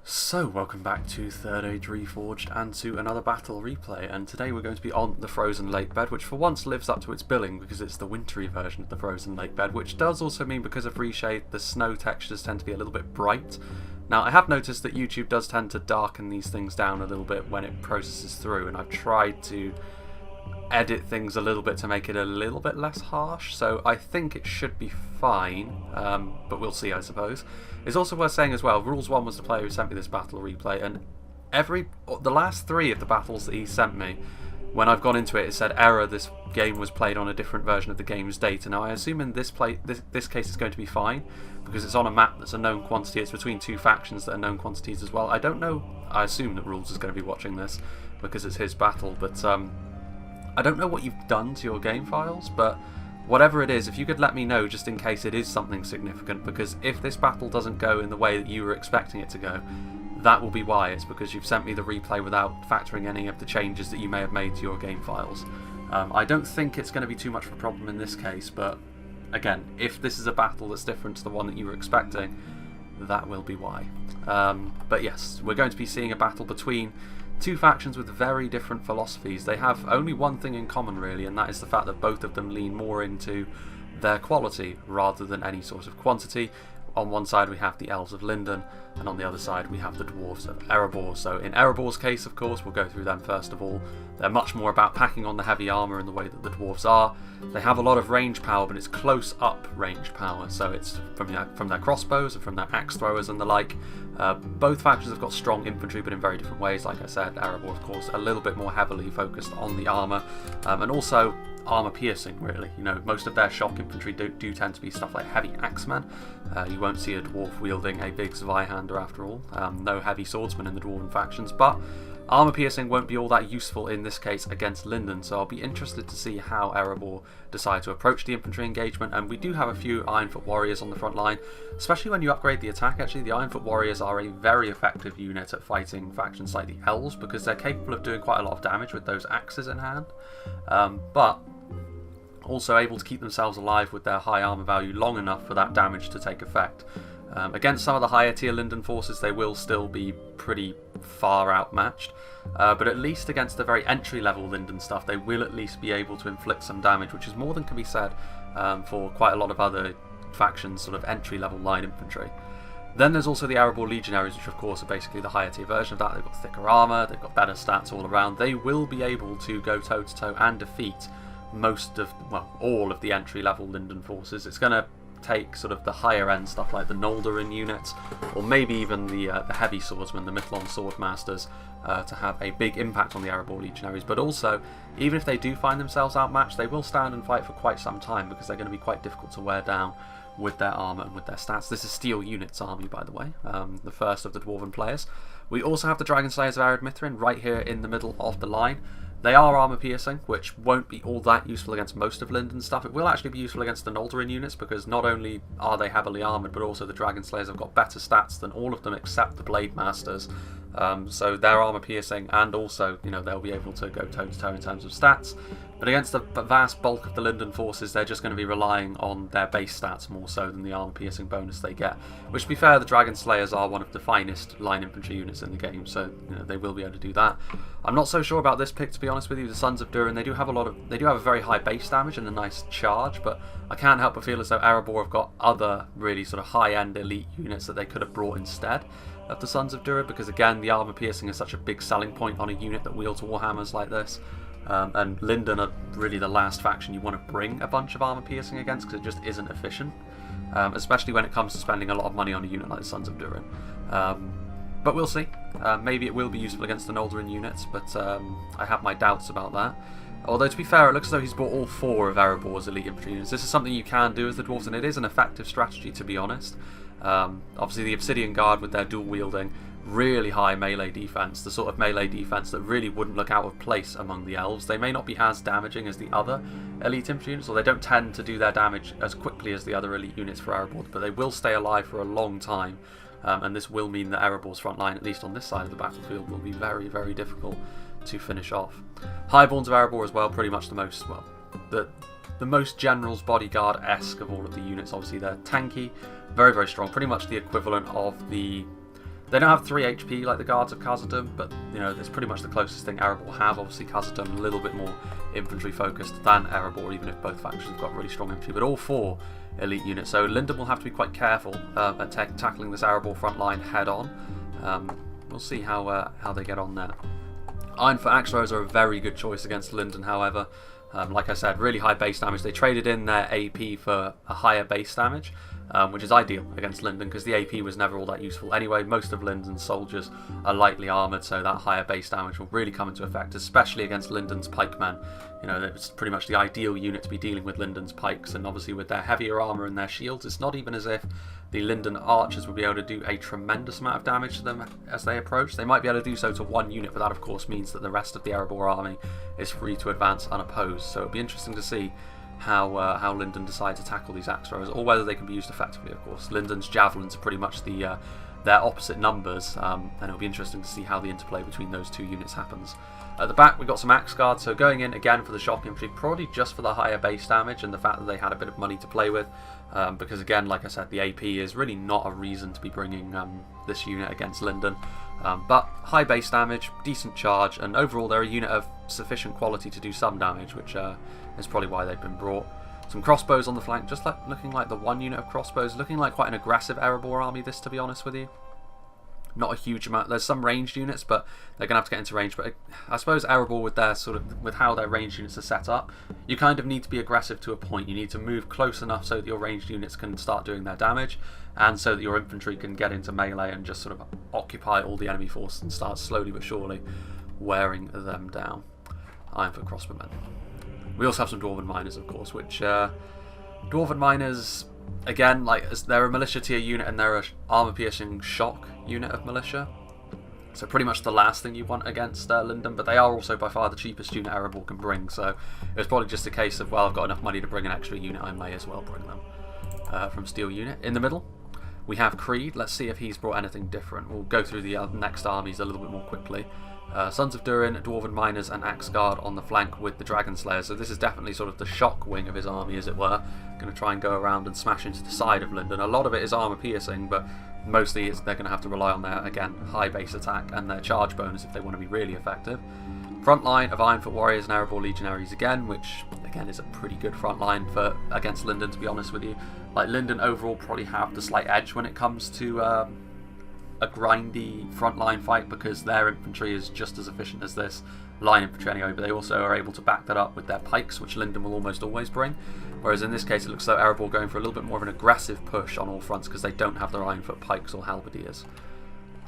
So, welcome back to 3rd Age Reforged and to another battle replay, and today we're going to be on the Frozen Lake Bed, which for once lives up to its billing because it's the wintry version of the Frozen Lake Bed, which does also mean because of reshade the snow textures tend to be a little bit bright. Now, I have noticed that YouTube does tend to darken these things down a little bit when it processes through, and I've tried to edit things a little bit to make it a little bit less harsh, so I think it should be fine, but we'll see, I suppose. It's also worth saying as well, Rules 1 was the player who sent me this battle replay, and the last 3 of the battles that he sent me, when I've gone into it, it said error, this game was played on a different version of the game's data. Now I assume in this case it's going to be fine, because it's on a map that's a known quantity, it's between 2 factions that are known quantities as well. I don't know, I assume that Rules is going to be watching this, because it's his battle, but I don't know what you've done to your game files, but whatever it is, if you could let me know just in case it is something significant, because if this battle doesn't go in the way that you were expecting it to go, that will be why. It's because you've sent me the replay without factoring any of the changes that you may have made to your game files. I don't think it's going to be too much of a problem in this case, but again, if this is a battle that's different to the one that you were expecting, that will be why. But yes, we're going to be seeing a battle between 2 factions with very different philosophies. They have only one thing in common really, and that is the fact that both of them lean more into their quality rather than any sort of quantity. On one side we have the Elves of Lindon, and on the other side we have the Dwarves of Erebor. So in Erebor's case, of course, we'll go through them first of all. They're much more about packing on the heavy armour in the way that the Dwarves are. They have a lot of range power, but it's close-up range power, so it's from their crossbows and from their axe throwers and the like. Both factions have got strong infantry, but in very different ways. Like I said, Erebor, of course, a little bit more heavily focused on the armour, and also armour piercing, really. You know, most of their shock infantry do tend to be stuff like heavy axemen. You won't see a dwarf wielding a big Zweihander after all. No heavy swordsmen in the dwarven factions, but armour piercing won't be all that useful in this case against Lindon, so I'll be interested to see how Erebor decide to approach the infantry engagement. And we do have a few Ironfoot warriors on the front line, especially when you upgrade the attack. Actually, the Ironfoot warriors are a very effective unit at fighting factions like the Elves, because they're capable of doing quite a lot of damage with those axes in hand, but also able to keep themselves alive with their high armour value long enough for that damage to take effect. Against some of the higher tier Lindon forces, they will still be pretty far outmatched, but at least against the very entry level Lindon stuff, they will at least be able to inflict some damage, which is more than can be said for quite a lot of other factions' sort of entry level line infantry. Then there's also the Erebor Legionaries, which of course are basically the higher tier version of that. They've got thicker armour, they've got better stats all around. They will be able to go toe to toe and defeat all of the entry level Lindon forces. It's going to take sort of the higher end stuff like the Noldorin units, or maybe even the heavy swordsmen, the Mithlon swordmasters, to have a big impact on the Erebor Legionaries. But also, even if they do find themselves outmatched, they will stand and fight for quite some time, because they're going to be quite difficult to wear down with their armour and with their stats. This is Steel Unit's army, by the way, the first of the Dwarven players. We also have the Dragon Slayers of Ered Mithrin right here in the middle of the line. They are armour piercing, which won't be all that useful against most of Lindon's stuff. It will actually be useful against the Noldorin units, because not only are they heavily armoured, but also the Dragon Slayers have got better stats than all of them except the Blade Masters. So they're armour piercing, and also, you know, they'll be able to go toe to toe in terms of stats. But against the vast bulk of the Lindon forces, they're just going to be relying on their base stats more so than the armour piercing bonus they get. Which, to be fair, the Dragon Slayers are one of the finest line infantry units in the game, so you know, they will be able to do that. I'm not so sure about this pick, to be honest with you. The Sons of Durin, they do have a very high base damage and a nice charge, but I can't help but feel as though Erebor have got other really sort of high-end elite units that they could have brought instead of the Sons of Durin, because again, the armour piercing is such a big selling point on a unit that wields warhammers like this. And Lindon are really the last faction you want to bring a bunch of armour piercing against, because it just isn't efficient, especially when it comes to spending a lot of money on a unit like the Sons of Durin. But we'll see. Maybe it will be useful against the Noldorin units, but I have my doubts about that. Although, to be fair, it looks as though he's brought all 4 of Erebor's elite infantry units. This is something you can do as the Dwarves, and it is an effective strategy, to be honest. Obviously, the Obsidian Guard with their dual wielding, really high melee defense, the sort of melee defense that really wouldn't look out of place among the Elves. They may not be as damaging as the other elite infantry units, or they don't tend to do their damage as quickly as the other elite units for Erebor, but they will stay alive for a long time. And this will mean that Erebor's front line, at least on this side of the battlefield, will be very, very difficult to finish off. Highborns of Erebor as well, pretty much the most General's Bodyguard-esque of all of the units. Obviously they're tanky, very, very strong, pretty much the equivalent of the They don't have 3 HP like the guards of Khazad-dûm, but you know, it's pretty much the closest thing Erebor have. Obviously Khazad-dûm a little bit more infantry focused than Erebor, even if both factions have got really strong infantry, but all 4 elite units. So Lindon will have to be quite careful at tackling this Erebor front line head on. We'll see how they get on there. Ironfoot axe throwers are a very good choice against Lindon, however. Like I said, really high base damage. They traded in their AP for a higher base damage, which is ideal against Lindon because the AP was never all that useful anyway. Most of Lindon's soldiers are lightly armoured, so that higher base damage will really come into effect, especially against Lindon's pikemen. You know, it's pretty much the ideal unit to be dealing with Lindon's pikes, and obviously with their heavier armour and their shields, it's not even as if the Lindon archers will be able to do a tremendous amount of damage to them as they approach. They might be able to do so to one unit, but that of course means that the rest of the Erebor army is free to advance unopposed. So it'll be interesting to see how Lindon decide to tackle these axe throwers, or whether they can be used effectively. Of course, Lindon's javelins are pretty much their opposite numbers, and it'll be interesting to see how the interplay between those 2 units happens. At the back, we've got some axe guards, so going in again for the shock infantry, probably just for the higher base damage and the fact that they had a bit of money to play with, because again, like I said, the AP is really not a reason to be bringing this unit against Lindon. But high base damage, decent charge, and overall they're a unit of sufficient quality to do some damage, which is probably why they've been brought. Some crossbows on the flank, just looking like the 1 unit of crossbows, looking like quite an aggressive Erebor army, this, to be honest with you. Not a huge amount. There's some ranged units, but they're going to have to get into range. But I suppose Erebor, with their with how their ranged units are set up, you kind of need to be aggressive to a point. You need to move close enough so that your ranged units can start doing their damage, and so that your infantry can get into melee and just sort of occupy all the enemy force and start slowly but surely wearing them down. Ironfoot crossbowmen. We also have some Dwarven miners, of course, which Dwarven miners, again, like, they're a militia tier unit and they're a armor-piercing shock unit of militia. So pretty much the last thing you want against Lindon, but they are also by far the cheapest unit Erebor can bring. So it was probably just a case of, well, I've got enough money to bring an extra unit, I may as well bring them from steel unit. In the middle, we have Creed. Let's see if he's brought anything different. We'll go through the next armies a little bit more quickly. Sons of Durin, Dwarven Miners and Axe Guard on the flank with the Dragon Slayers. So this is definitely sort of the shock wing of his army, as it were. Going to try and go around and smash into the side of Lindon. A lot of it is armor piercing, but mostly they're going to have to rely on their, again, high base attack and their charge bonus if they want to be really effective. Front line of Ironfoot Warriors and Erebor Legionaries again, which again is a pretty good front line for against Lindon, to be honest with you. Like, Lindon overall probably have the slight edge when it comes to a grindy frontline fight, because their infantry is just as efficient as this line infantry anyway, but they also are able to back that up with their pikes, which Lindon will almost always bring. Whereas in this case it looks like Erebor going for a little bit more of an aggressive push on all fronts because they don't have their Ironfoot pikes or halberdiers.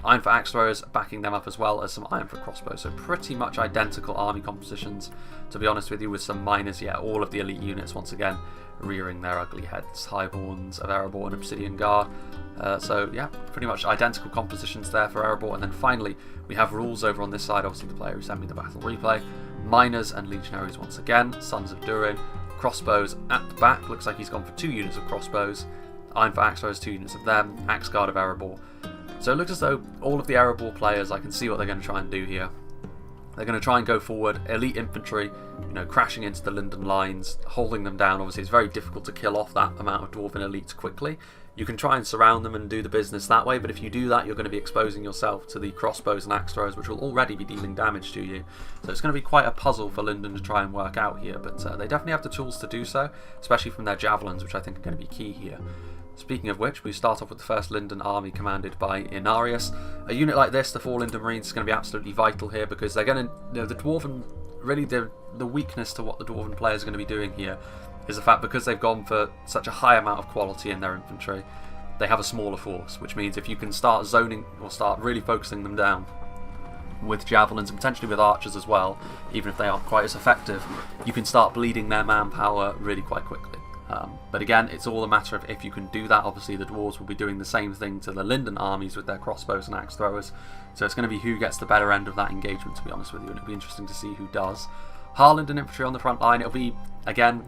Ironfoot axe throwers backing them up, as well as some Ironfoot crossbows, so pretty much identical army compositions, to be honest with you, with some miners. Yeah, all of the elite units once again rearing their ugly heads. Highborns of Erebor and Obsidian Guard. So yeah, pretty much identical compositions there for Erebor. And then finally we have rules over on this side, obviously the player who sent me the battle replay. Miners and Legionaries once again. Sons of Durin. Crossbows at the back, looks like he's gone for 2 units of crossbows. Ironfoot axe throwers, 2 units of them. Axe Guard of Erebor. So it looks as though all of the Erebor players, I can see what they're going to try and do here. They're going to try and go forward, elite infantry, you know, crashing into the Lindon lines, holding them down. Obviously it's very difficult to kill off that amount of Dwarven elites quickly. You can try and surround them and do the business that way, but if you do that, you're going to be exposing yourself to the crossbows and axe throwers, which will already be dealing damage to you. So it's going to be quite a puzzle for Lindon to try and work out here, but they definitely have the tools to do so, especially from their javelins, which I think are going to be key here. Speaking of which, we start off with the first Lindon army commanded by Inarius. A unit like this, the 4 Lindon Marines, is going to be absolutely vital here, because they're going to, you know, the Dwarven, really the weakness to what the Dwarven players are going to be doing here is the fact, because they've gone for such a high amount of quality in their infantry, they have a smaller force, which means if you can start zoning or start really focusing them down with javelins and potentially with archers as well, even if they aren't quite as effective, you can start bleeding their manpower really quite quickly. But again, it's all a matter of if you can do that. Obviously the Dwarves will be doing the same thing to the Lindon armies with their crossbows and axe throwers, so it's going to be who gets the better end of that engagement, to be honest with you, and it'll be interesting to see who does. Harlindon infantry on the front line, it'll be, again,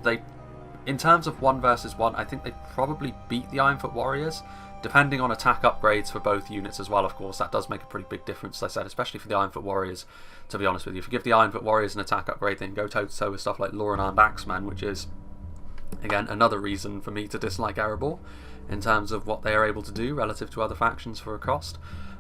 in terms of 1 versus 1, I think they probably beat the Ironfoot Warriors, depending on attack upgrades for both units as well, of course. That does make a pretty big difference, as I said, especially for the Ironfoot Warriors, to be honest with you. If you give the Ironfoot Warriors an attack upgrade, then go toe-to-toe with stuff like Lauren Armed Axeman, which is, again, another reason for me to dislike Erebor, in terms of what they are able to do relative to other factions for a cost.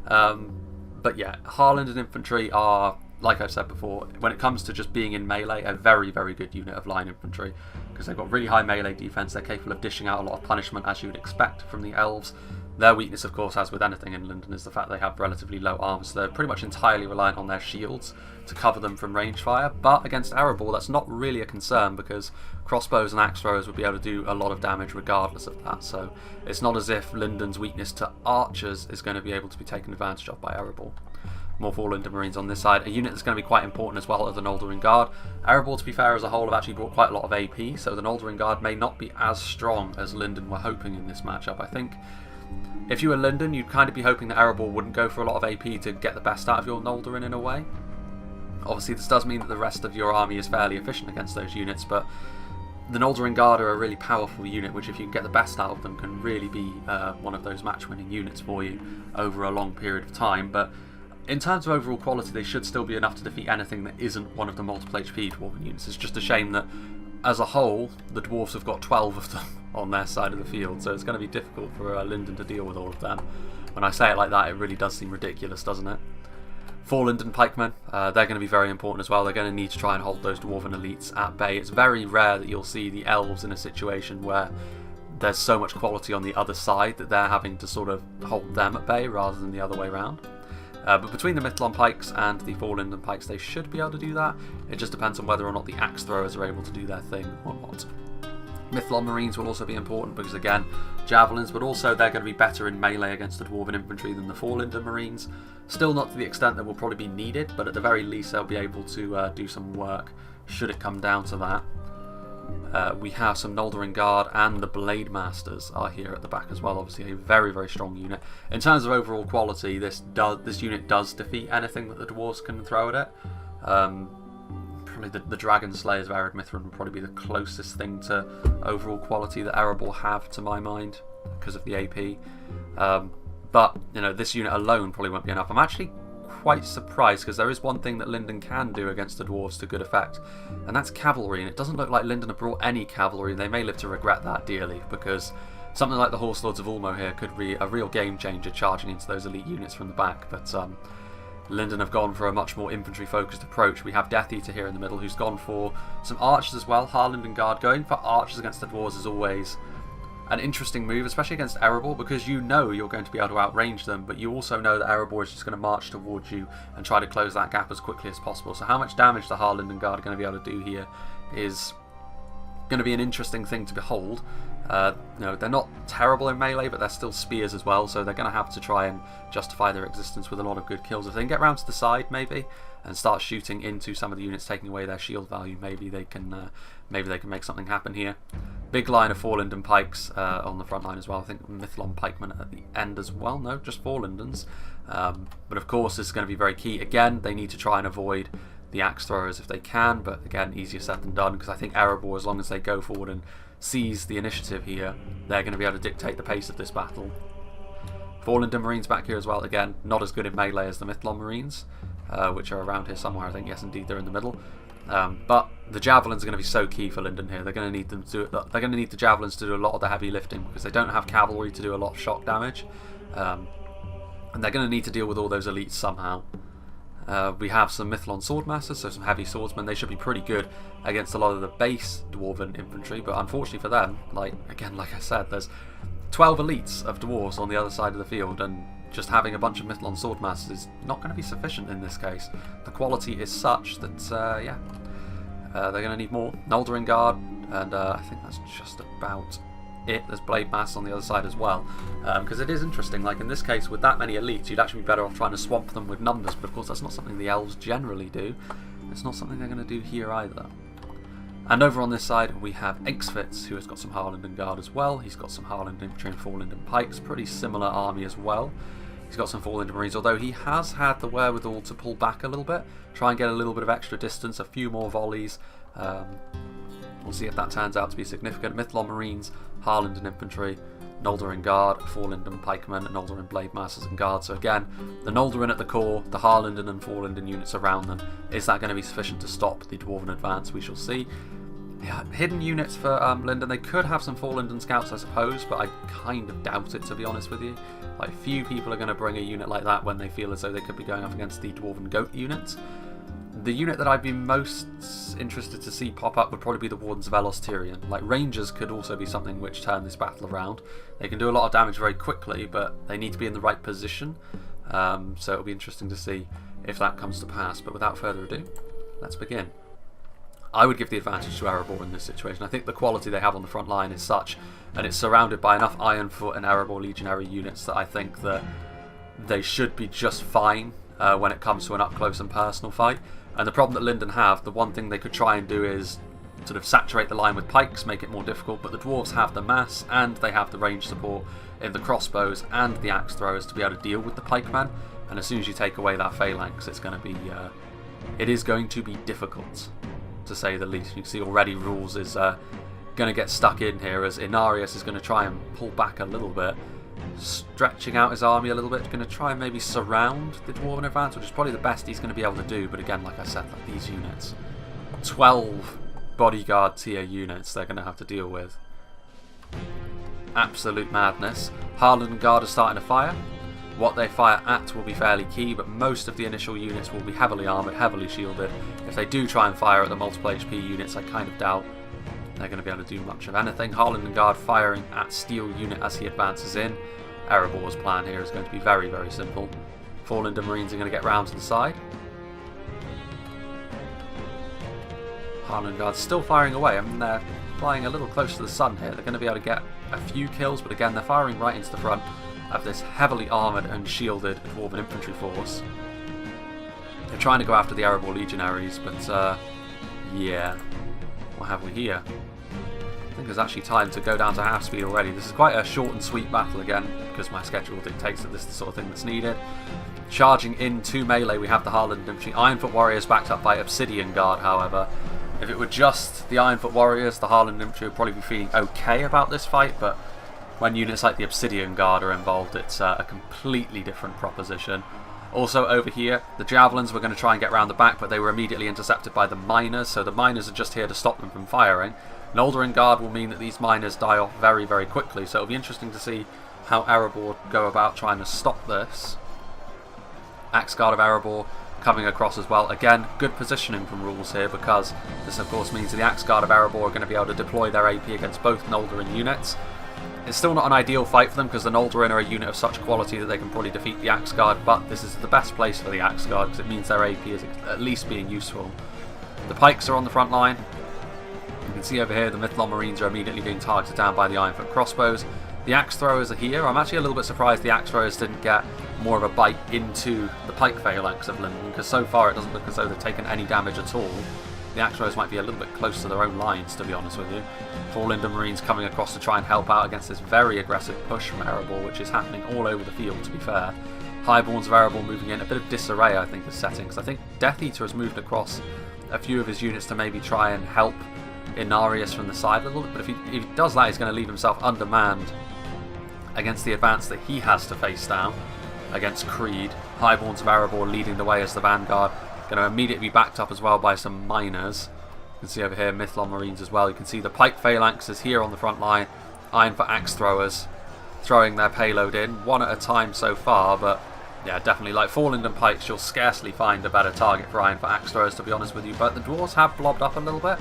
But yeah, Harlingen infantry are, like I've said before, when it comes to just being in melee, a very, very good unit of line infantry, because they've got really high melee defense. They're capable of dishing out a lot of punishment, as you would expect from the elves. Their weakness, of course, as with anything in Lindon, is the fact they have relatively low armor, so they're pretty much entirely reliant on their shields to cover them from range fire. But against Erebor, that's not really a concern, because crossbows and axe throwers would be able to do a lot of damage regardless of that. So it's not as if Lindon's weakness to archers is going to be able to be taken advantage of by Erebor. More for Lindon Marines on this side. A unit that's going to be quite important as well are the Noldorin Guard. Erebor, to be fair, as a whole, have actually brought quite a lot of AP, so the Noldorin Guard may not be as strong as Lindon were hoping in this matchup. I think if you were Lindon, you'd kind of be hoping that Erebor wouldn't go for a lot of AP to get the best out of your Noldorin in a way. Obviously, this does mean that the rest of your army is fairly efficient against those units, but the Noldorin Guard are a really powerful unit, which if you can get the best out of them can really be one of those match-winning units for you over a long period of time. But in terms of overall quality, they should still be enough to defeat anything that isn't one of the multiple HP Dwarven units. It's just a shame that, as a whole, the Dwarves have got 12 of them on their side of the field, so it's going to be difficult for Lindon to deal with all of them. When I say it like that, it really does seem ridiculous, doesn't it? For Lindon Pikemen, they're going to be very important as well. They're going to need to try and hold those Dwarven elites at bay. It's very rare that you'll see the elves in a situation where there's so much quality on the other side that they're having to sort of hold them at bay rather than the other way around. But between the Mithlon Pikes and the For Lindon Pikes, they should be able to do that. It just depends on whether or not the axe throwers are able to do their thing or not. Mithlon Marines will also be important because, again, javelins, but also they're going to be better in melee against the Dwarven infantry than the For Lindon Marines. Still not to the extent that will probably be needed, but at the very least they'll be able to do some work should it come down to that. We have some Noldorin Guard, and the Blade Masters are here at the back as well. Obviously a very, very strong unit. In terms of overall quality, this unit does defeat anything that the Dwarves can throw at it. Probably the Dragon Slayers of Ered Mithrin would probably be the closest thing to overall quality that Erebor have, to my mind, because of the AP. But, you know, this unit alone probably won't be enough. I'm actually quite surprised, because there is one thing that Lindon can do against the Dwarves to good effect, and that's cavalry, and it doesn't look like Lindon have brought any cavalry. They may live to regret that dearly, because something like the Horse Lords of Ulmo here could be a real game changer charging into those elite units from the back. But Lindon have gone for a much more infantry focused approach. We have Death Eater here in the middle, who's gone for some archers as well. Harlingen Guard going for archers against the Dwarves is always an interesting move, especially against Erebor, because you know you're going to be able to outrange them, but you also know that Erebor is just going to march towards you and try to close that gap as quickly as possible. So how much damage the Harlingen Guard are going to be able to do here is going to be an interesting thing to behold. No, they're not terrible in melee, but they're still spears as well, so they're going to have to try and justify their existence with a lot of good kills. If they can get round to the side, maybe, and start shooting into some of the units, taking away their shield value, maybe they can make something happen here. Big line of For Lindon Pikes on the front line as well. I think Mithlon Pikemen at the end as well. No, just For Lindons. But of course, this is going to be very key. Again, they need to try and avoid the axe throwers if they can, but again, easier said than done, because I think Erebor, as long as they go forward and seize the initiative here, they're going to be able to dictate the pace of this battle. For Lindon Marines back here as well. Again, not as good in melee as the Mithlon Marines, which are around here somewhere. I think, yes, indeed, they're in the middle. But the javelins are going to be so key for Lindon here. They're going to need them to do it. They're going to need the javelins to do a lot of the heavy lifting, because they don't have cavalry to do a lot of shock damage, and they're going to need to deal with all those elites somehow. We have some Mithlon Swordmasters, so some heavy swordsmen. They should be pretty good against a lot of the base Dwarven infantry, but unfortunately for them, like I said, there's 12 elites of Dwarves on the other side of the field, and just having a bunch of Mithlon Swordmasters is not going to be sufficient in this case. The quality is such that, they're going to need more. Noldorin Guard, and I think that's just about it. There's Blade Mass on the other side as well, because it is interesting. Like in this case, with that many elites, you'd actually be better off trying to swamp them with numbers, but of course that's not something the elves generally do. It's not something they're going to do here either. And over on this side we have Exfitz, who has got some Harlingen Guard as well. He's got some Harlingen Infantry and For Lindon Pikes, pretty similar army as well. He's got some For Lindon Marines, although he has had the wherewithal to pull back a little bit, try and get a little bit of extra distance, a few more volleys. We'll see if that turns out to be significant. Mithlon Marines, Harlingen Infantry, Noldorin Guard, For Lindon Pikemen, Noldorin Blade Masters and Guards. So again, the Noldorin at the core, the Harlingen and For Lindon units around them. Is that going to be sufficient to stop the Dwarven advance? We shall see. Yeah, hidden units for Lindon. They could have some 4 Lindon scouts, I suppose, but I kind of doubt it, to be honest with you. Like, few people are going to bring a unit like that when they feel as though they could be going up against the Dwarven Goat units. The unit that I'd be most interested to see pop up would probably be the Wardens of Elos Tyrion. Like, Rangers could also be something which turn this battle around. They can do a lot of damage very quickly, but they need to be in the right position. So it'll be interesting to see if that comes to pass. But without further ado, let's begin. I would give the advantage to Erebor in this situation. I think the quality they have on the front line is such, and it's surrounded by enough Ironfoot and Erebor Legionary units that I think that they should be just fine when it comes to an up-close and personal fight. And the problem that Lindon have, the one thing they could try and do is sort of saturate the line with pikes, make it more difficult, but the dwarves have the mass and they have the range support in the crossbows and the axe throwers to be able to deal with the pikemen. And as soon as you take away that phalanx, it's going to be, it is going to be difficult, to say the least. You can see already Rules is going to get stuck in here as Inarius is going to try and pull back a little bit, stretching out his army a little bit, going to try and maybe surround the Dwarven advance, which is probably the best he's going to be able to do. But again, like I said, like these units, 12 bodyguard tier units they're going to have to deal with. Absolute madness. Harlan Guard are starting to fire. What they fire at will be fairly key, but most of the initial units will be heavily armoured, heavily shielded. If they do try and fire at the multiple HP units, I kind of doubt they're going to be able to do much of anything. Harlan Guard firing at Steel unit as he advances in. Erebor's plan here is going to be very, very simple. 4 Lindon Marines are going to get round to the side. Harlan Guard still firing away. I mean, they're flying a little close to the sun here. They're going to be able to get a few kills, but again, they're firing right into the front of this heavily armoured and shielded Dwarven infantry force. They're trying to go after the Erebor Legionaries, but yeah, what have we here? I think there's actually time to go down to half speed already. This is quite a short and sweet battle again, because my schedule dictates that this is the sort of thing that's needed. Charging into melee, we have the Harlan infantry. Ironfoot Warriors backed up by Obsidian Guard, however. If it were just the Ironfoot Warriors, the Harlan infantry would probably be feeling okay about this fight, but when units like the Obsidian Guard are involved, it's a completely different proposition. Also over here, the Javelins were going to try and get round the back, but they were immediately intercepted by the Miners, so the Miners are just here to stop them from firing. Noldorin Guard will mean that these Miners die off very, very quickly, so it'll be interesting to see how Erebor go about trying to stop this. Axe Guard of Erebor coming across as well. Again, good positioning from Rules here, because this of course means that the Axe Guard of Erebor are going to be able to deploy their AP against both Noldorin units. It's still not an ideal fight for them, because the Noldorin are a unit of such quality that they can probably defeat the Axe Guard, but this is the best place for the Axe Guard, because it means their AP is at least being useful. The Pikes are on the front line. You can see over here the Mithlon Marines are immediately being targeted down by the Ironfoot crossbows. The Axe Throwers are here. I'm actually a little bit surprised the Axe Throwers didn't get more of a bite into the Pike phalanx of Lindon, because so far it doesn't look as though they've taken any damage at all. The Axe Throwers might be a little bit close to their own lines, to be honest with you. 4 Lindon Marines coming across to try and help out against this very aggressive push from Erebor, which is happening all over the field, to be fair. Highborns of Erebor moving in. A bit of disarray, I think, is setting, because I think Death Eater has moved across a few of his units to maybe try and help Inarius from the side a little bit, but if he does that, he's going to leave himself undermanned against the advance that he has to face down against Creed. Highborns of Erebor leading the way as the vanguard, going to immediately be backed up as well by some Miners. You can see over here Mithlon Marines as well. You can see the Pike phalanxes here on the front line. Ironfoot Axe Throwers throwing their payload in, one at a time so far, but yeah, definitely like 4 Lindon Pikes, you'll scarcely find a better target for Ironfoot Axe Throwers, to be honest with you, but the Dwarves have blobbed up a little bit,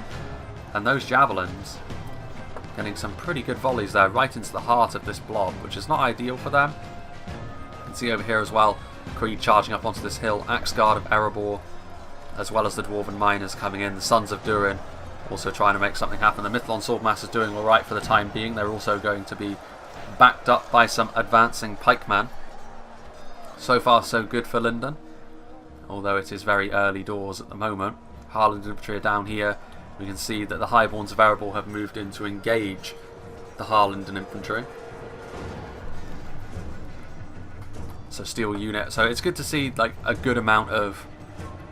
and those Javelins getting some pretty good volleys there right into the heart of this blob, which is not ideal for them. You can see over here as well Creed charging up onto this hill. Axe Guard of Erebor, as well as the Dwarven Miners coming in. The Sons of Durin also trying to make something happen. The Mithlon Swordmasters doing alright for the time being. They're also going to be backed up by some advancing pikemen. So far so good for Lindon, although it is very early doors at the moment. Harlan infantry are down here. We can see that the Highborns of Erebor have moved in to engage the Harlanden infantry. So Steel unit. So it's good to see like a good amount of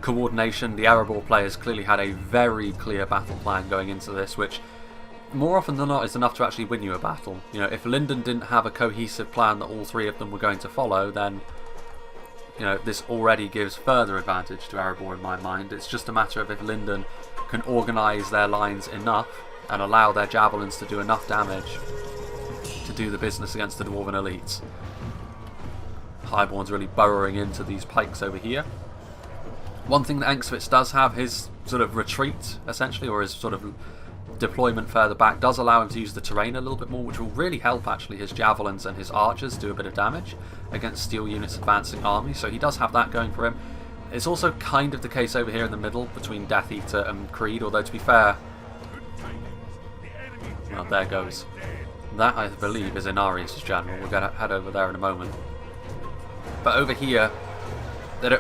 coordination. The Erebor players clearly had a very clear battle plan going into this, which more often than not is enough to actually win you a battle. You know, if Lindon didn't have a cohesive plan that all three of them were going to follow, then you know, this already gives further advantage to Erebor in my mind. It's just a matter of if Lindon can organise their lines enough and allow their javelins to do enough damage to do the business against the Dwarven elites. Highborn's really burrowing into these pikes over here. One thing that Engsvitz does have, his sort of retreat, essentially, or his sort of deployment further back, does allow him to use the terrain a little bit more, which will really help, actually, his javelins and his archers do a bit of damage against steel units advancing army, so he does have that going for him. It's also kind of the case over here in the middle between Death Eater and Creed, although to be fair, well, there goes. That, I believe, is Inarius' general. We'll head over there in a moment. But over here,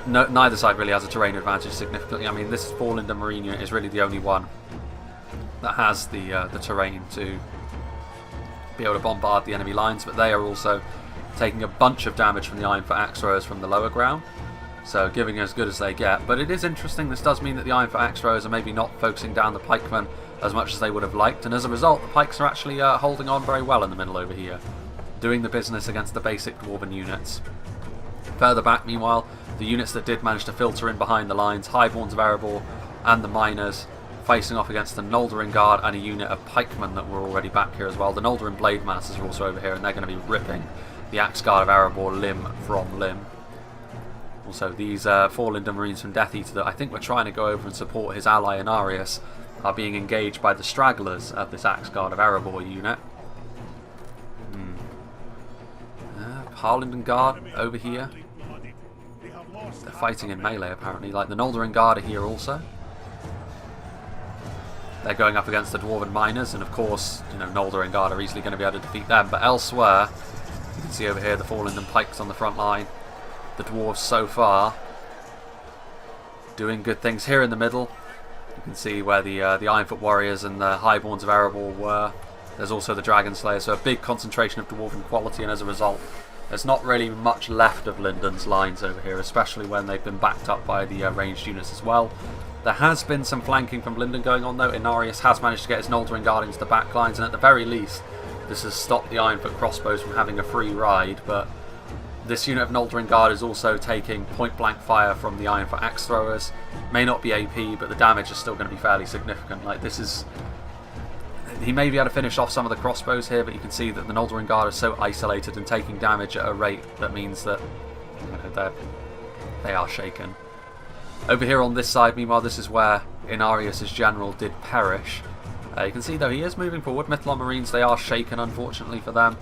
neither side really has a terrain advantage significantly. I mean, this Lindon Marine unit is really the only one that has the terrain to be able to bombard the enemy lines, but they are also taking a bunch of damage from the Iron Foot Axe Throwers from the lower ground, so giving as good as they get. But it is interesting, this does mean that the Iron Foot Axe Throwers are maybe not focusing down the pikemen as much as they would have liked, and as a result the pikes are actually holding on very well in the middle over here, doing the business against the basic Dwarven units. Further back, meanwhile, the units that did manage to filter in behind the lines, Highborns of Erebor and the Miners, facing off against the Noldorin Guard and a unit of pikemen that were already back here as well. The Noldorin Blade Masters are also over here, and they're going to be ripping the Axe Guard of Erebor limb from limb. Also, these 4 Lindon Marines from Death Eater that I think were trying to go over and support his ally Inarius are being engaged by the stragglers of this Axe Guard of Erebor unit. Harlingen Guard over here. They're fighting in melee apparently, like the Noldorin Guard are here also. They're going up against the Dwarven Miners, and of course, you know, Noldorin Guard are easily going to be able to defeat them. But elsewhere, you can see over here the Lindon Pikes on the front line. The Dwarves so far doing good things here in the middle. You can see where the Ironfoot Warriors and the Highborns of Erebor were. There's also the Dragon Slayer, so a big concentration of Dwarven quality, and as a result, there's not really much left of Lindon's lines over here, especially when they've been backed up by the ranged units as well. There has been some flanking from Lindon going on though. Inarius has managed to get his Noldorin Guard into the back lines, and at the very least, this has stopped the Ironfoot crossbows from having a free ride, but this unit of Noldorin Guard is also taking point-blank fire from the Ironfoot Axe Throwers. May not be AP, but the damage is still going to be fairly significant. Like, this is... He may be able to finish off some of the crossbows here, but you can see that the Noldorin Guard is so isolated and taking damage at a rate that means that, you know, they are shaken. Over here on this side, meanwhile, this is where Inarius' general did perish. You can see, though, he is moving forward. Mythalon Marines, they are shaken, unfortunately for them.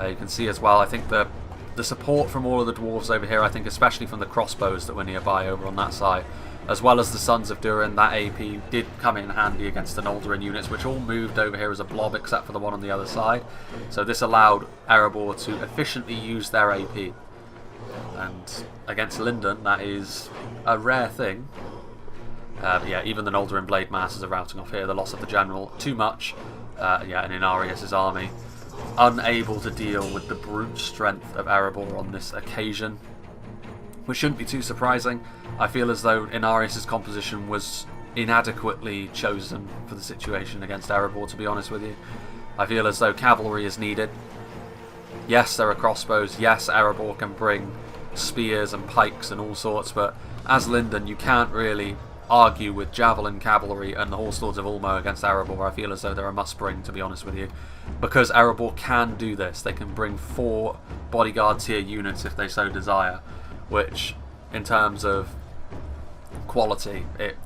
You can see as well, I think the support from all of the dwarves over here, I think especially from the crossbows that were nearby over on that side, as well as the Sons of Durin, that AP did come in handy against the Noldorin units, which all moved over here as a blob except for the one on the other side. So this allowed Erebor to efficiently use their AP. And against Lindon, that is a rare thing. But yeah, even the Noldorin Blade Masters are routing off here. The loss of the General, too much. Yeah, and Inarius' army unable to deal with the brute strength of Erebor on this occasion, which shouldn't be too surprising. I feel as though Inarius' composition was inadequately chosen for the situation against Erebor, to be honest with you. I feel as though cavalry is needed. Yes, there are crossbows. Yes, Erebor can bring spears and pikes and all sorts, but as Lindon, you can't really argue with javelin cavalry and the Horse Lords of Ulmo against Erebor. I feel as though they're a must-bring, to be honest with you, because Erebor can do this. They can bring 4 bodyguard tier units if they so desire, which, in terms of quality, it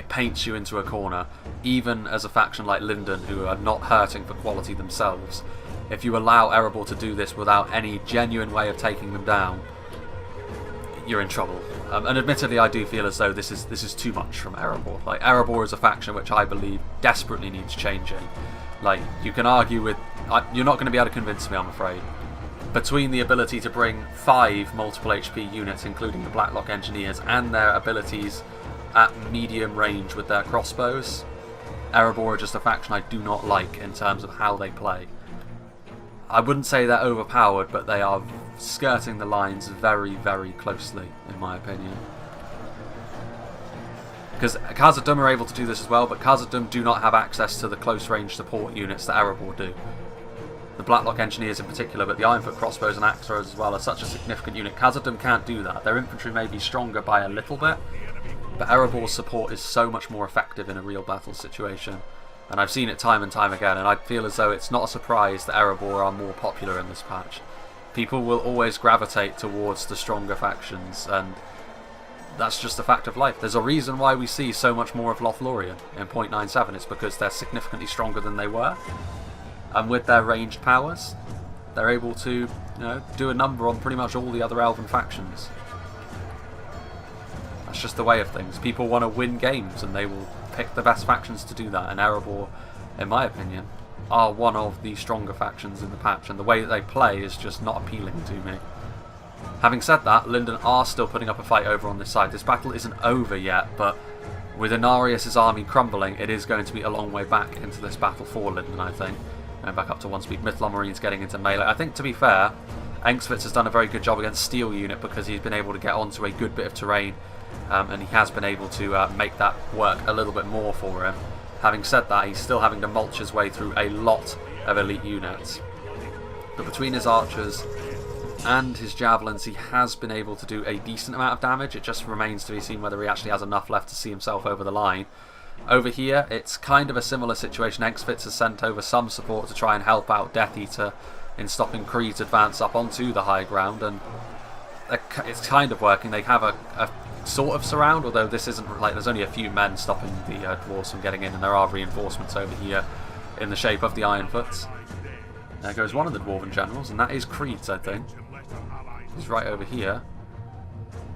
paints you into a corner. Even as a faction like Lindon, who are not hurting for quality themselves, if you allow Erebor to do this without any genuine way of taking them down, you're in trouble. And admittedly, I do feel as though this is too much from Erebor. Like, Erebor is a faction which I believe desperately needs changing. Like, you can argue with... you're not going to be able to convince me, I'm afraid. Between the ability to bring 5 multiple HP units, including the Blacklock Engineers, and their abilities at medium range with their crossbows, Erebor are just a faction I do not like in terms of how they play. I wouldn't say they're overpowered, but they are skirting the lines very, very closely, in my opinion. Because Khazad-dûm are able to do this as well, but Khazad-dûm do not have access to the close-range support units that Erebor do. The Blacklock Engineers in particular, but the Ironfoot crossbows and axe throwers as well are such a significant unit. Khazad-dûm can't do that. Their infantry may be stronger by a little bit, But Erebor's support is so much more effective in a real battle situation. And I've seen it time and time again, and I feel as though it's not a surprise that Erebor are more popular in this patch. People will always gravitate towards the stronger factions, and that's just a fact of life. There's a reason why we see so much more of Lothlorien in 0.97. It's because they're significantly stronger than they were. And with their ranged powers, they're able to, you know, do a number on pretty much all the other Elven factions. That's just the way of things. People want to win games, and they will pick the best factions to do that. And Erebor, in my opinion, are one of the stronger factions in the patch, and the way that they play is just not appealing to me. Having said that, Lindon are still putting up a fight over on this side. This battle isn't over yet, but with Inarius' army crumbling, it is going to be a long way back into this battle for Lindon, I think. Going back up to 1 speed. Mithlon Marines getting into melee. I think, to be fair, Engsvitz has done a very good job against Steel Unit because he's been able to get onto a good bit of terrain, and he has been able to make that work a little bit more for him. Having said that, he's still having to mulch his way through a lot of elite units. But between his archers and his javelins, he has been able to do a decent amount of damage. It just remains to be seen whether he actually has enough left to see himself over the line. Over here, it's kind of a similar situation. Engsvitz has sent over some support to try and help out Death Eater in stopping Creed's advance up onto the high ground, and it's kind of working. They have a sort of surround, although this isn't like, there's only a few men stopping the dwarves from getting in, and there are reinforcements over here in the shape of the Ironfoots. There goes one of the dwarven generals, and that is Creed's, I think. He's right over here.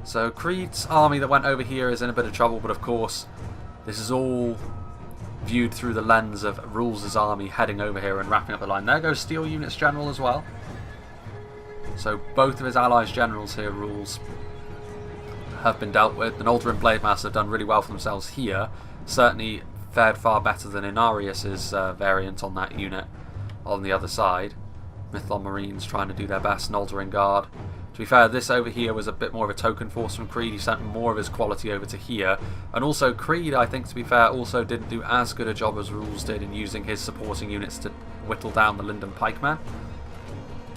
So Creed's army that went over here is in a bit of trouble, but of course this is all viewed through the lens of Rules' army heading over here and wrapping up the line. There goes Steel Unit's general as well. So both of his allies' generals here, Rules, have been dealt with. The Noldorin Blademasters have done really well for themselves here. Certainly fared far better than Inarius' variant on that unit on the other side. Mithlon Marines trying to do their best. Noldorin Guard. To be fair, this over here was a bit more of a token force from Creed. He sent more of his quality over to here. And also Creed, I think, to be fair, also didn't do as good a job as Rules did in using his supporting units to whittle down the Lindon Pikemen.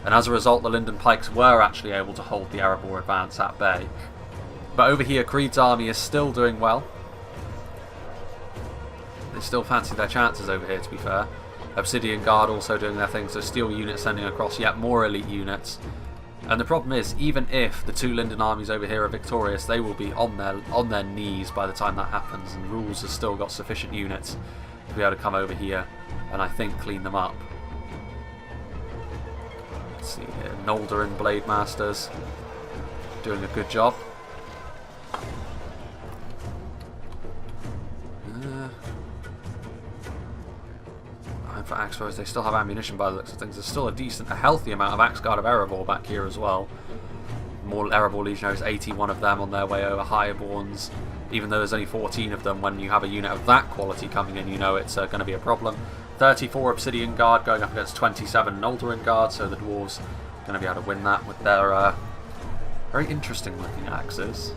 And as a result, the Lindon Pikes were actually able to hold the Erebor advance at bay. But over here, Creed's army is still doing well. They still fancy their chances over here, to be fair. Obsidian Guard also doing their thing, so Steel Unit sending across yet more elite units. And the problem is, even if the two Lindon armies over here are victorious, they will be on their knees by the time that happens, and Rules has still got sufficient units to be able to come over here and, I think, clean them up. Let's see here, Noldorin Blademasters doing a good job. For Axe Throwers, they still have ammunition by the looks of things. There's still a healthy amount of Axe Guard of Erebor back here as well. More Erebor Legionaries, 81 of them on their way over. Highborns, even though there's only 14 of them, when you have a unit of that quality coming in, you know it's going to be a problem. 34 Obsidian Guard going up against 27 Noldorin Guard, so the dwarves are going to be able to win that with their very interesting looking axes.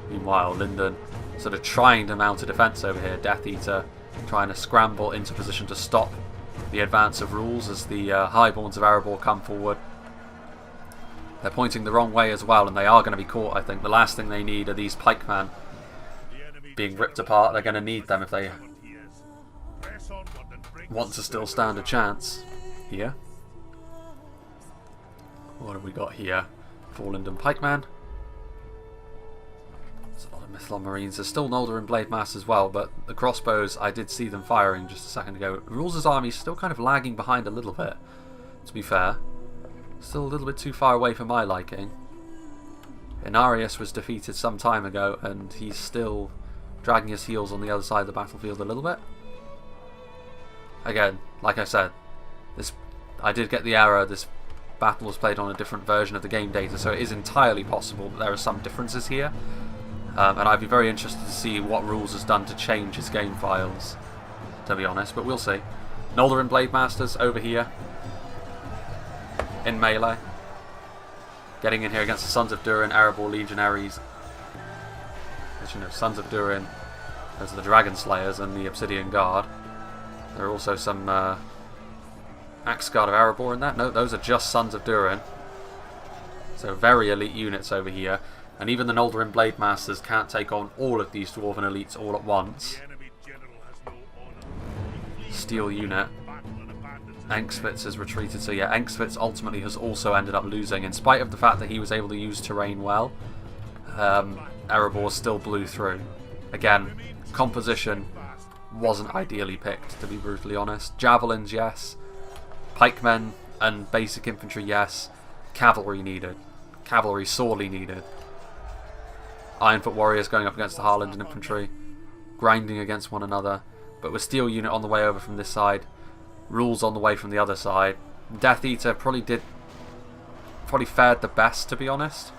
Meanwhile, Lindon sort of trying to mount a defence over here. Death Eater trying to scramble into position to stop the advance of Rules as the Highborns of Erebor come forward. They're pointing the wrong way as well, and they are going to be caught, I think. The last thing they need are these pikemen being ripped apart. They're going to need them if they want to still stand a chance here. What have we got here? 4 Lindon pikemen. Mithlon Marines. There's still Noldorin Blademasters as well, but the crossbows, I did see them firing just a second ago. Rules' army is still kind of lagging behind a little bit, to be fair. Still a little bit too far away for my liking. Inarius was defeated some time ago, and he's still dragging his heels on the other side of the battlefield a little bit. Again, like I said, I did get the error. This battle was played on a different version of the game data, so it is entirely possible that there are some differences here. And I'd be very interested to see what Rules has done to change his game files, to be honest, but we'll see. Noldorin Blademasters over here in melee, getting in here against the Sons of Durin, Erebor Legionaries. As you know, Sons of Durin, those are the Dragon Slayers and the Obsidian Guard. There are also some Axe Guard of Erebor in that. No, those are just Sons of Durin. So very elite units over here. And even the Noldorin Blade Masters can't take on all of these Dwarven elites all at once. Steel unit. Engsvitz has retreated, so yeah, Engsvitz ultimately has also ended up losing. In spite of the fact that he was able to use terrain well, Erebor still blew through. Again, composition wasn't ideally picked, to be brutally honest. Javelins, yes. Pikemen and basic infantry, yes. Cavalry needed. Cavalry sorely needed. Ironfoot warriors going up against the Harlingen infantry, grinding against one another. But with steel unit on the way over from this side, rules on the way from the other side. Death Eater probably fared the best, to be honest,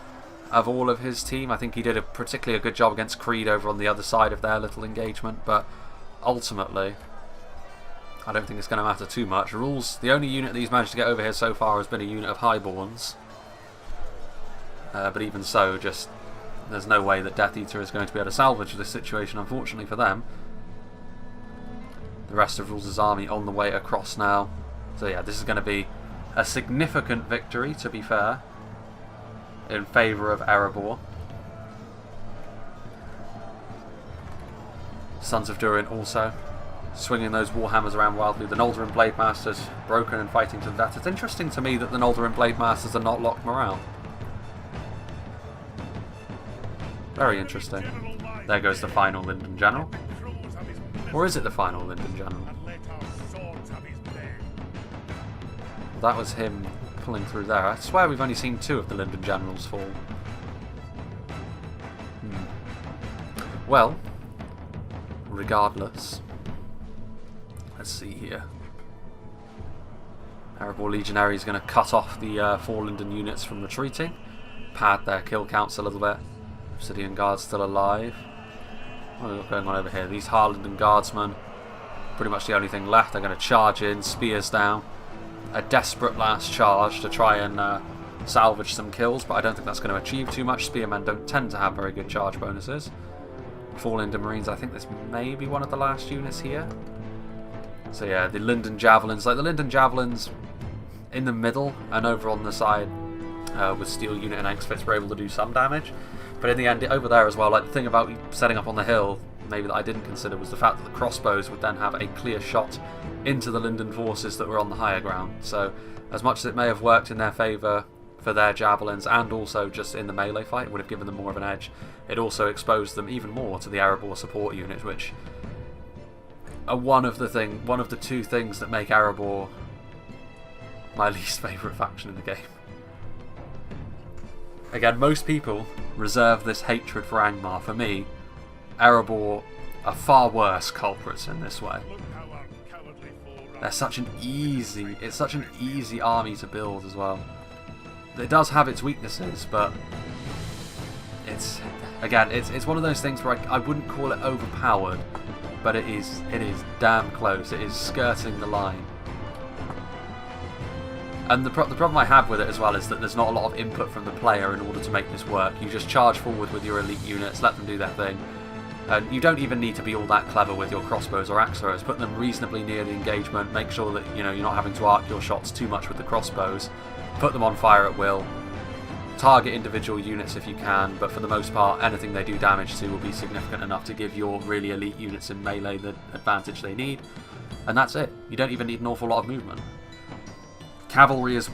of all of his team. I think he did a particularly good job against Creed over on the other side of their little engagement, but ultimately I don't think it's going to matter too much. Rules, the only unit that he's managed to get over here so far has been a unit of Highborns, but even so, just there's no way that Death Eater is going to be able to salvage this situation, unfortunately for them. The rest of Rules' army on the way across now. So yeah, this is going to be a significant victory, to be fair, in favour of Erebor. Sons of Durin also swinging those warhammers around wildly. The Noldorin Blade Masters broken and fighting to the death. It's interesting to me that the Noldorin Blade Masters are not locked morale. Very interesting. There goes the final Lindon General. Or is it the final Lindon General? Well, that was him pulling through there. I swear we've only seen 2 of the Lindon Generals fall. Well, regardless, let's see here. Erebor Legionary is going to cut off the 4 Lindon units from retreating, pad their kill counts a little bit. Obsidian Guard's still alive. What have we got going on over here? These Harlingen Guardsmen, pretty much the only thing left. They're going to charge in, spears down. A desperate last charge to try and salvage some kills, but I don't think that's going to achieve too much. Spearmen don't tend to have very good charge bonuses. 4 Lindon Marines, I think this may be one of the last units here. So yeah, the Lindon Javelins, like the Lindon Javelins in the middle and over on the side with Steel Unit and Engsvitz were able to do some damage. But in the end, over there as well, like the thing about setting up on the hill, maybe that I didn't consider, was the fact that the crossbows would then have a clear shot into the Lindon forces that were on the higher ground. So as much as it may have worked in their favour for their javelins, and also just in the melee fight, it would have given them more of an edge, it also exposed them even more to the Erebor support unit, which are one of the 2 things that make Erebor my least favourite faction in the game. Again, most people reserve this hatred for Angmar. For me, Erebor are far worse culprits in this way. It's such an easy army to build as well. It does have its weaknesses, but it's one of those things where I wouldn't call it overpowered, but it is damn close. It is skirting the line. And the problem I have with it as well is that there's not a lot of input from the player in order to make this work. You just charge forward with your elite units, let them do their thing. And you don't even need to be all that clever with your crossbows or axe throwers. Put them reasonably near the engagement, make sure that you're not having to arc your shots too much with the crossbows. Put them on fire at will. Target individual units if you can, but for the most part, anything they do damage to will be significant enough to give your really elite units in melee the advantage they need. And that's it. You don't even need an awful lot of movement. Cavalry is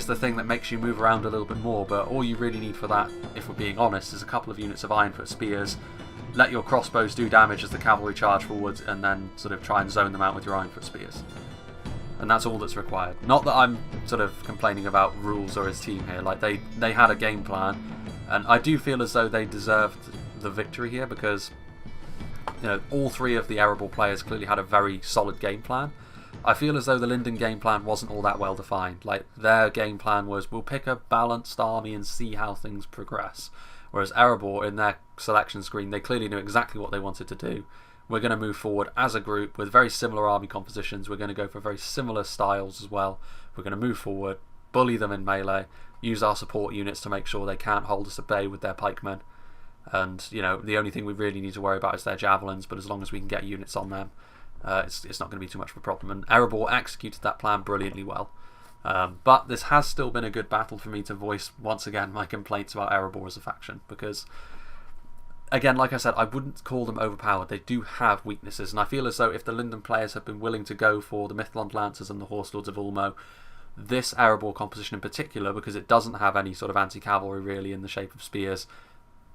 the thing that makes you move around a little bit more, but all you really need for that, if we're being honest, is a couple of units of Ironfoot spears. Let your crossbows do damage as the cavalry charge forwards, and then sort of try and zone them out with your Ironfoot spears. And that's all that's required. Not that I'm sort of complaining about Rules or his team here. Like they had a game plan, and I do feel as though they deserved the victory here because all 3 of the Erebor players clearly had a very solid game plan. I feel as though the Lindon game plan wasn't all that well defined. Like, their game plan was, we'll pick a balanced army and see how things progress. Whereas Erebor, in their selection screen, they clearly knew exactly what they wanted to do. We're going to move forward as a group with very similar army compositions. We're going to go for very similar styles as well. We're going to move forward, bully them in melee, use our support units to make sure they can't hold us at bay with their pikemen. And, the only thing we really need to worry about is their javelins, but as long as we can get units on them, it's not going to be too much of a problem. And Erebor executed that plan brilliantly well. But this has still been a good battle for me to voice, once again, my complaints about Erebor as a faction, because, again, like I said, I wouldn't call them overpowered. They do have weaknesses, and I feel as though if the Lindon players have been willing to go for the Mythlond Lancers and the Horse Lords of Ulmo, this Erebor composition in particular, because it doesn't have any sort of anti-cavalry really in the shape of spears,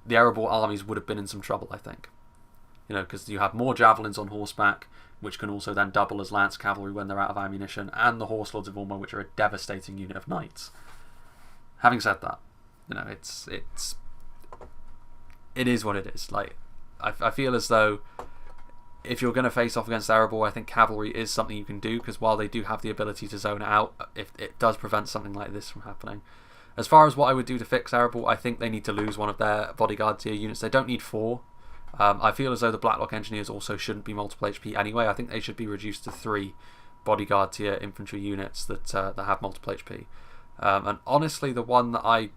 the Erebor armies would have been in some trouble, I think. You know, because you have more javelins on horseback, which can also then double as lance cavalry when they're out of ammunition, and the Horse Lords of Ulmo, which are a devastating unit of knights. Having said that, you know, it is what it is. Like, I feel as though if you're going to face off against Erebor, I think cavalry is something you can do, because while they do have the ability to zone it out, it does prevent something like this from happening. As far as what I would do to fix Erebor, I think they need to lose one of their bodyguard tier units. They don't need 4. I feel as though the Blacklock Engineers also shouldn't be multiple HP anyway. I think they should be reduced to 3 bodyguard tier infantry units that have multiple HP. And honestly, the one that I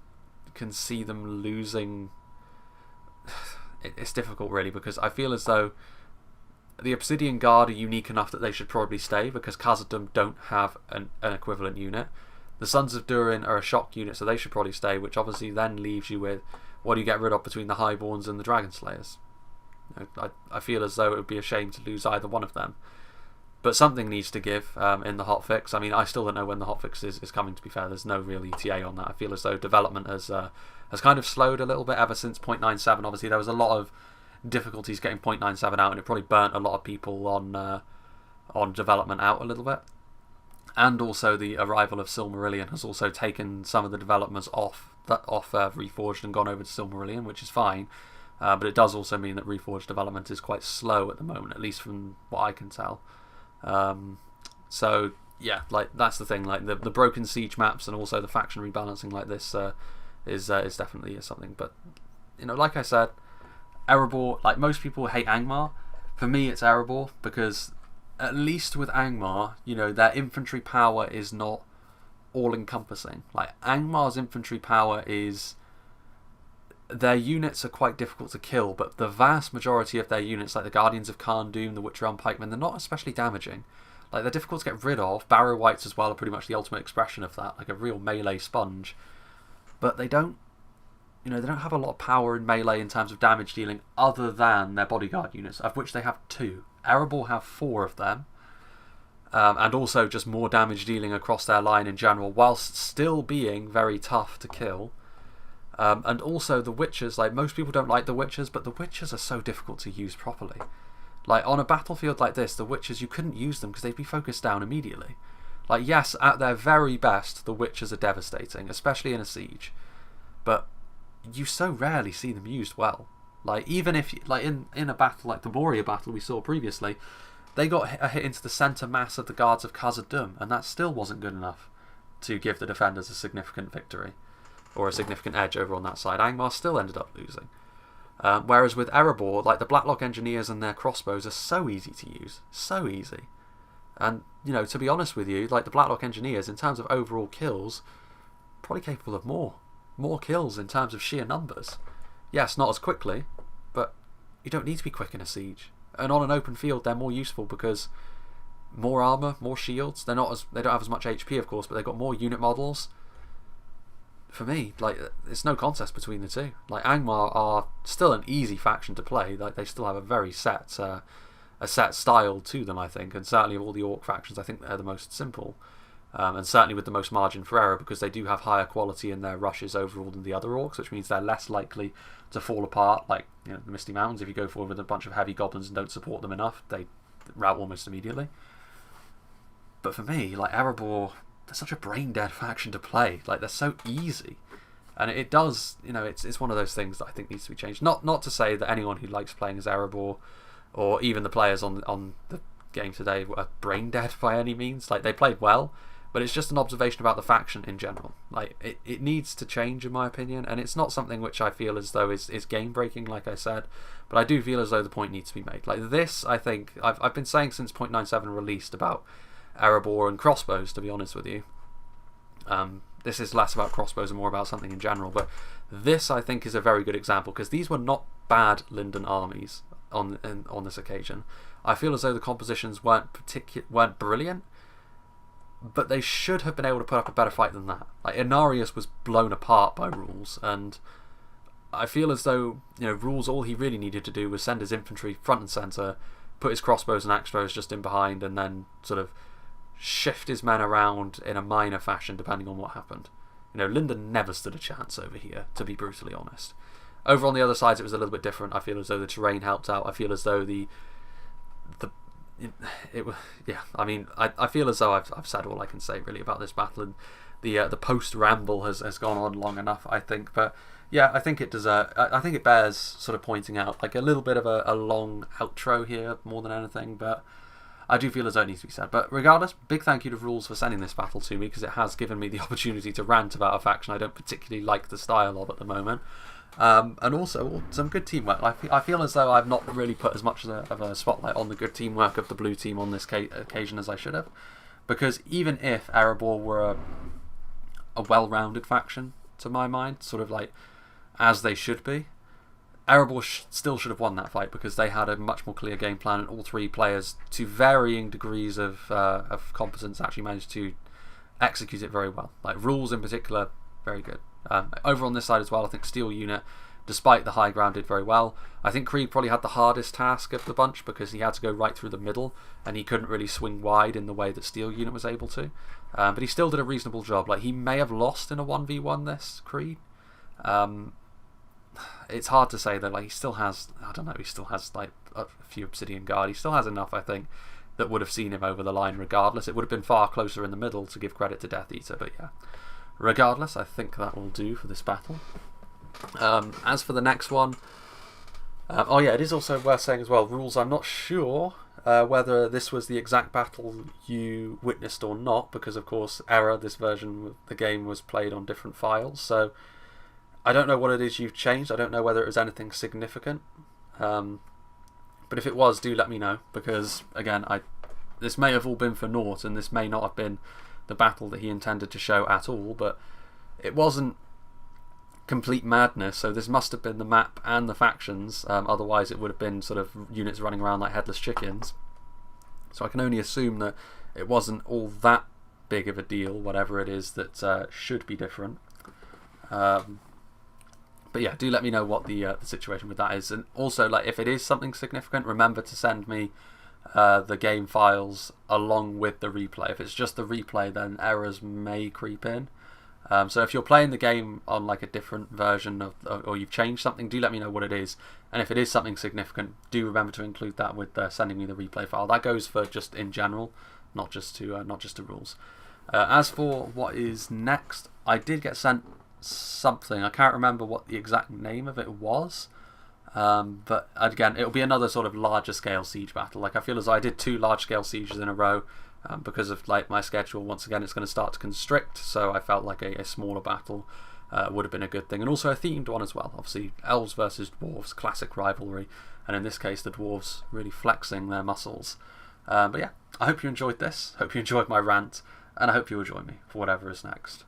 can see them losing, it's difficult really, because I feel as though the Obsidian Guard are unique enough that they should probably stay, because Khazad-dûm don't have an equivalent unit. The Sons of Durin are a shock unit, so they should probably stay, which obviously then leaves you with, what do you get rid of between the Highborns and the Dragon Slayers? I feel as though it would be a shame to lose either one of them. But something needs to give in the hotfix. I mean, I still don't know when the hotfix is coming, to be fair. There's no real ETA on that. I feel as though development has kind of slowed a little bit ever since 0.97. Obviously, there was a lot of difficulties getting 0.97 out, and it probably burnt a lot of people on development out a little bit. And also the arrival of Silmarillion has also taken some of the developments off Reforged and gone over to Silmarillion, which is fine. But it does also mean that Reforged development is quite slow at the moment, at least from what I can tell. So yeah, like that's the thing. Like the broken siege maps and also the faction rebalancing like this is definitely something. But you know, like I said, Erebor. Like most people hate Angmar. For me, it's Erebor, because at least with Angmar, you know, their infantry power is not all-encompassing. Like Angmar's infantry power is, their units are quite difficult to kill, but the vast majority of their units, like the Guardians of Khan Doom, the Witcher Realm Pikemen, they're not especially damaging. Like, they're difficult to get rid of. Barrow Wights as well are pretty much the ultimate expression of that, like a real melee sponge. But they don't, you know, they don't have a lot of power in melee in terms of damage dealing other than their bodyguard units, of which they have 2. Erebor have 4 of them. And also just more damage dealing across their line in general, whilst still being very tough to kill. And also the Witchers, like most people don't like the Witchers, but the Witchers are so difficult to use properly. Like on a battlefield like this, the Witchers, you couldn't use them because they'd be focused down immediately. Like yes, at their very best, the Witchers are devastating, especially in a siege. But you so rarely see them used well. Like even if, like in a battle like the Moria battle we saw previously, they got a hit into the centre mass of the guards of Khazad-dûm, and that still wasn't good enough to give the defenders a significant victory. Or a significant edge over on that side. Angmar still ended up losing. Whereas with Erebor, like the Blacklock Engineers and their crossbows are so easy to use. So easy. And, you know, to be honest with you, like the Blacklock Engineers, in terms of overall kills, probably capable of more. More kills in terms of sheer numbers. Yes, not as quickly, but you don't need to be quick in a siege. And on an open field, they're more useful because more armour, more shields. They don't have as much HP, of course, but they've got more unit models. For me, like, it's no contest between the two. Like, Angmar are still an easy faction to play. Like, they still have a very set style to them, I think. And certainly of all the Orc factions, I think they're the most simple. And certainly with the most margin for error, because they do have higher quality in their rushes overall than the other Orcs, which means they're less likely to fall apart. Like, you know, the Misty Mountains, if you go forward with a bunch of heavy goblins and don't support them enough, they rout almost immediately. But for me, like, Erebor, they're such a brain-dead faction to play. Like, they're so easy. And it does, you know, it's one of those things that I think needs to be changed. Not to say that anyone who likes playing as Erebor, or even the players on the game today, are brain-dead by any means. Like, they played well, but it's just an observation about the faction in general. Like, it needs to change, in my opinion, and it's not something which I feel as though is game-breaking, like I said, but I do feel as though the point needs to be made. Like, this, I think, I've been saying since 0.97 released about Erebor and crossbows, to be honest with you. This is less about crossbows and more about something in general, but this I think is a very good example, because these were not bad Lindon armies on this occasion. I feel as though the compositions weren't brilliant, but they should have been able to put up a better fight than that. Like, Inarius was blown apart by Rules, and I feel as though, you know, Rules, all he really needed to do was send his infantry front and centre, put his crossbows and axebows just in behind, and then sort of shift his men around in a minor fashion depending on what happened. You know, Lindon never stood a chance over here, to be brutally honest. Over on the other sides, it was a little bit different. I feel as though the terrain helped out. I feel as though I mean, I feel as though I've said all I can say really about this battle, and the post ramble has gone on long enough, I think. But yeah, I think I think it bears sort of pointing out, like, a little bit of a long outro here more than anything. But I do feel as though it needs to be said. But regardless, big thank you to Rules for sending this battle to me, because it has given me the opportunity to rant about a faction I don't particularly like the style of at the moment. And also some good teamwork. I feel as though I've not really put as much of a spotlight on the good teamwork of the blue team on this occasion as I should have, because even if Erebor were a well-rounded faction to my mind, sort of like as they should be, Erebor still should have won that fight, because they had a much more clear game plan, and all three players, to varying degrees of competence, actually managed to execute it very well. Like, Rules in particular, very good. Over on this side as well, I think Steel Unit, despite the high ground, did very well. I think Creed probably had the hardest task of the bunch, because he had to go right through the middle, and he couldn't really swing wide in the way that Steel Unit was able to. But he still did a reasonable job. Like, he may have lost in a 1v1 this, Creed. It's hard to say, though. Like, he still has, I don't know, he still has like a few Obsidian Guard. He still has enough, I think, that would have seen him over the line regardless. It would have been far closer in the middle, to give credit to Death Eater, but yeah. Regardless, I think that will do for this battle. As for the next one, oh yeah, it is also worth saying as well, Rules, I'm not sure whether this was the exact battle you witnessed or not, because of course, this version of the game was played on different files, so I don't know what it is you've changed. I don't know whether it was anything significant, but if it was, do let me know, because again, this may have all been for naught, and this may not have been the battle that he intended to show at all, but it wasn't complete madness, so this must have been the map and the factions, otherwise it would have been sort of units running around like headless chickens. So I can only assume that it wasn't all that big of a deal, whatever it is that should be different. But yeah, do let me know what the situation with that is, and also, like, if it is something significant, remember to send me the game files along with the replay. If it's just the replay, then errors may creep in. So if you're playing the game on like a different version or you've changed something, do let me know what it is. And if it is something significant, do remember to include that with sending me the replay file. That goes for just in general, not just to Rules. As for what is next, I did get sent something. I can't remember what the exact name of it was. But again, it'll be another sort of larger scale siege battle. Like, I feel as though I did 2 large scale sieges in a row, because of like my schedule. Once again, it's going to start to constrict, so I felt like a smaller battle would have been a good thing, and also a themed one as well. Obviously, elves versus dwarves, classic rivalry, and in this case, the dwarves really flexing their muscles. But yeah, I hope you enjoyed this. Hope you enjoyed my rant, and I hope you will join me for whatever is next.